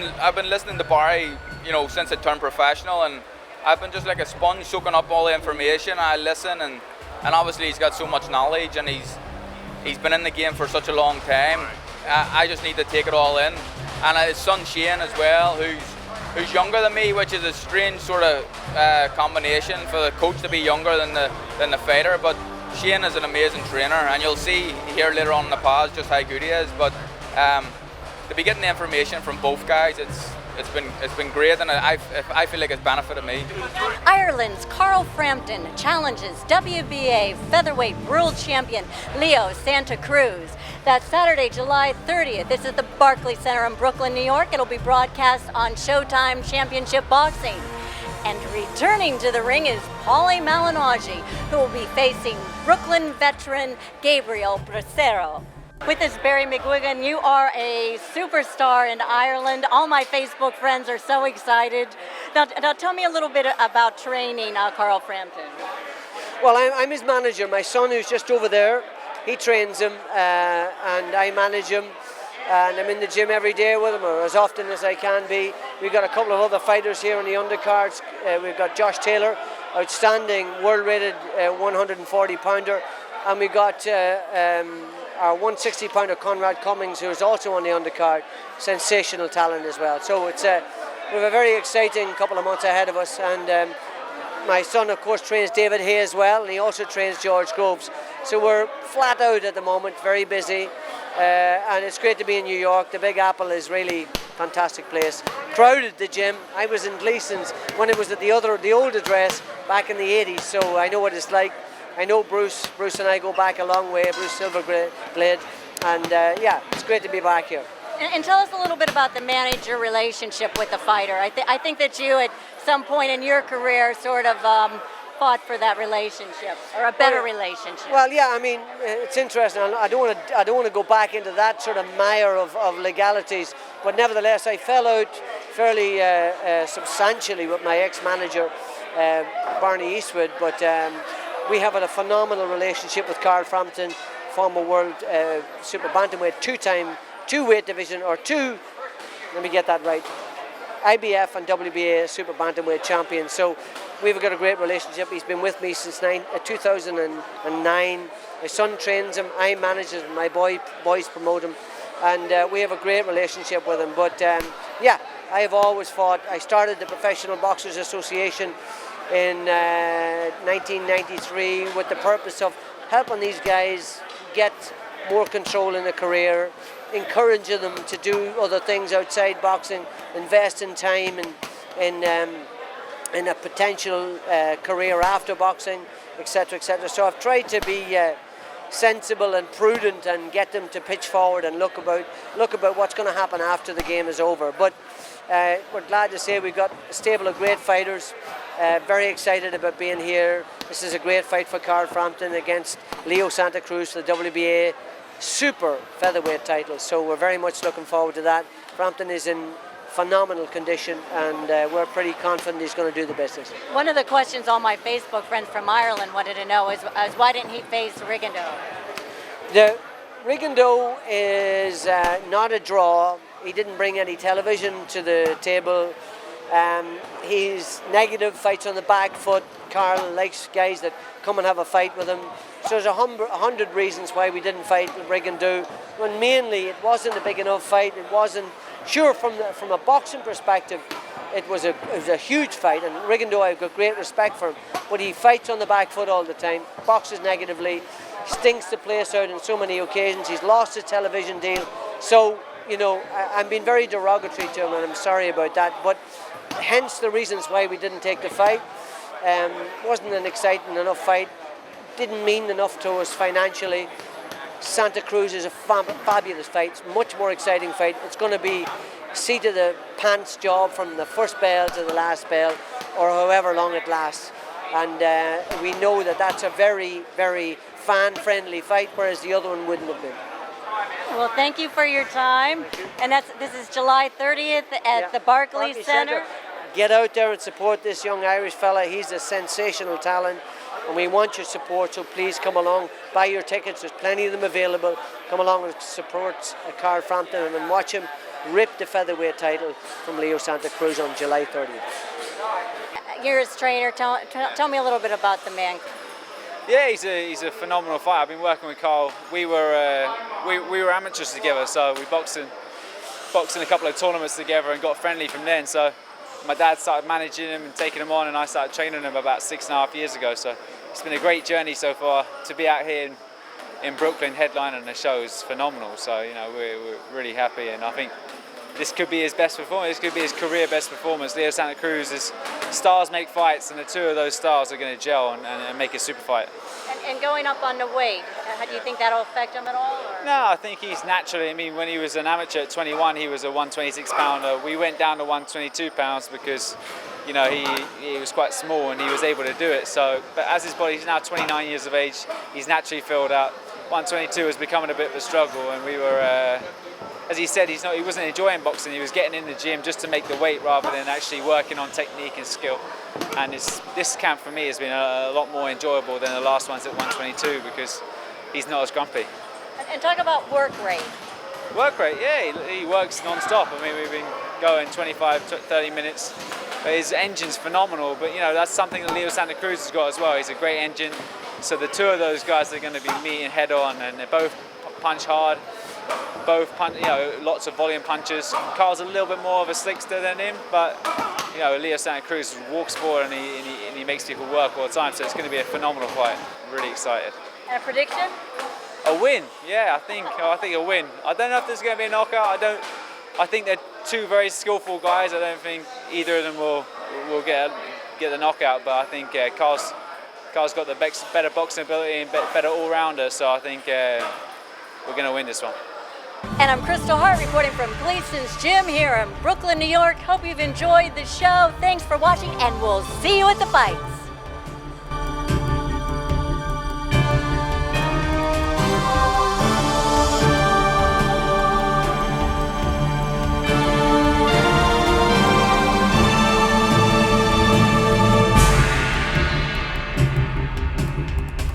I've been listening to Barry, since I turned professional, and I've been just like a sponge soaking up all the information. I listen, and obviously he's got so much knowledge, and he's been in the game for such a long time. I just need to take it all in. And his son Shane as well, who's younger than me, which is a strange sort of combination for the coach to be younger than the fighter. But Shane is an amazing trainer, and you'll see here later on in the pause just how good he is. But to be getting the information from both guys, it's been great, and I feel like it's benefited me. Ireland's Carl Frampton challenges WBA featherweight world champion Leo Santa Cruz. That's Saturday, July 30th. This is the Barclays Center in Brooklyn, New York. It'll be broadcast on Showtime Championship Boxing. And returning to the ring is Paulie Malignaggi, who will be facing Brooklyn veteran Gabriel Bracero. With us, Barry McGuigan, you are a superstar in Ireland. All my Facebook friends are so excited. Now tell me a little bit about training Carl Frampton. Well, I'm his manager. My son, who's just over there, he trains him, and I manage him. And I'm in the gym every day with him, or as often as I can be. We've got a couple of other fighters here on the undercards. We've got Josh Taylor, outstanding world-rated 140-pounder. And we got our 160-pounder Conrad Cummings, who's also on the undercard. Sensational talent as well. So we have a very exciting couple of months ahead of us. And my son, of course, trains David Hay as well, and he also trains George Groves. So we're flat out at the moment, very busy. And it's great to be in New York. The Big Apple is really a fantastic place. Crowded the gym. I was in Gleason's when it was at the old address back in the 80s, so I know what it's like. I know Bruce and I go back a long way, Bruce Silverglade, and it's great to be back here. And tell us a little bit about the manager relationship with the fighter. I think that you, at some point in your career, sort of fought for that relationship, or a better relationship. Well, yeah, I mean, it's interesting. I don't want to go back into that sort of mire of legalities, but nevertheless, I fell out fairly substantially with my ex-manager, Barney Eastwood, but we have a phenomenal relationship with Carl Frampton, former world super bantamweight, two weight division, let me get that right, IBF and WBA super bantamweight champion. So we've got a great relationship. He's been with me since 2009. My son trains him, I manage him, my boys promote him, and we have a great relationship with him. But I have always fought. I started the Professional Boxers Association in 1993 with the purpose of helping these guys get more control in their career, encouraging them to do other things outside boxing, invest in time and in a potential career after boxing, etc., etc. So I've tried to be sensible and prudent and get them to pitch forward and look about what's going to happen after the game is over. But we're glad to say we've got a stable of great fighters. Very excited about being here. This is a great fight for Carl Frampton against Leo Santa Cruz for the WBA super featherweight title. So we're very much looking forward to that. Frampton is in phenomenal condition, and we're pretty confident he's going to do the business. One of the questions all my Facebook friends from Ireland wanted to know is why didn't he face Rigo? The Rigo is not a draw. He didn't bring any television to the table. He's negative, fights on the back foot. Carl likes guys that come and have a fight with him. So there's 100 reasons why we didn't fight Rigo. When mainly it wasn't a big enough fight. It wasn't. Sure, from a boxing perspective, it was a huge fight, and Rigo, I've got great respect for him, but he fights on the back foot all the time, boxes negatively, stinks the place out on so many occasions. He's lost his television deal, so I'm being very derogatory to him, and I'm sorry about that. But hence the reasons why we didn't take the fight. Wasn't an exciting enough fight, didn't mean enough to us financially. Santa Cruz is a fabulous fight. It's a much more exciting fight. It's going to be seat of the pants job from the first bell to the last bell, or however long it lasts. And we know that that's a very, very fan-friendly fight, whereas the other one wouldn't have been. Well, thank you for your time. And this is July 30th at the Barclays Center. Get out there and support this young Irish fella. He's a sensational talent, and we want your support, so please come along, buy your tickets. There's plenty of them available. Come along and support Carl Frampton and watch him ripped the featherweight title from Leo Santa Cruz on July 30th. You're his trainer. Tell me a little bit about the man. Yeah, he's a phenomenal fighter. I've been working with Carl. We were amateurs together, so we boxed in a couple of tournaments together and got friendly from then. So my dad started managing him and taking him on, and I started training him about 6.5 years ago. So it's been a great journey so far. To be out here in Brooklyn headlining the show is phenomenal. So we're really happy, and I think this could be his best performance. This could be his career best performance. Leo Santa Cruz is stars make fights, and the two of those stars are going to gel and make a super fight. And going up on the weight, do you think that'll affect him at all? Or? No, I think he's naturally. I mean, when he was an amateur at 21, he was a 126 pounder. We went down to 122 pounds because, he was quite small and he was able to do it. So, but as his body, he's now 29 years of age. He's naturally filled out. 122 is becoming a bit of a struggle, and we were. As he said, he wasn't enjoying boxing. He was getting in the gym just to make the weight rather than actually working on technique and skill. And this camp for me has been a lot more enjoyable than the last ones at 122 because he's not as grumpy. And talk about work rate. Work rate, yeah, he works non-stop. I mean, we've been going 25, 30 minutes. But his engine's phenomenal, but that's something that Leo Santa Cruz has got as well. He's a great engine. So the two of those guys are going to be meeting head on, and they both punch hard. Both punch, lots of volume punches. Carl's a little bit more of a slickster than him, but Leo Santa Cruz walks forward and he makes people work all the time. So it's going to be a phenomenal fight. I'm really excited. And a prediction? A win, yeah. I think a win. I don't know if there's going to be a knockout. I think they're two very skillful guys. I don't think either of them will get the knockout. But I think Carl's got the better boxing ability and better all-rounder. So I think we're going to win this one. And I'm Kristal Hart reporting from Gleason's Gym here in Brooklyn, New York. Hope you've enjoyed the show. Thanks for watching, and we'll see you at the fights.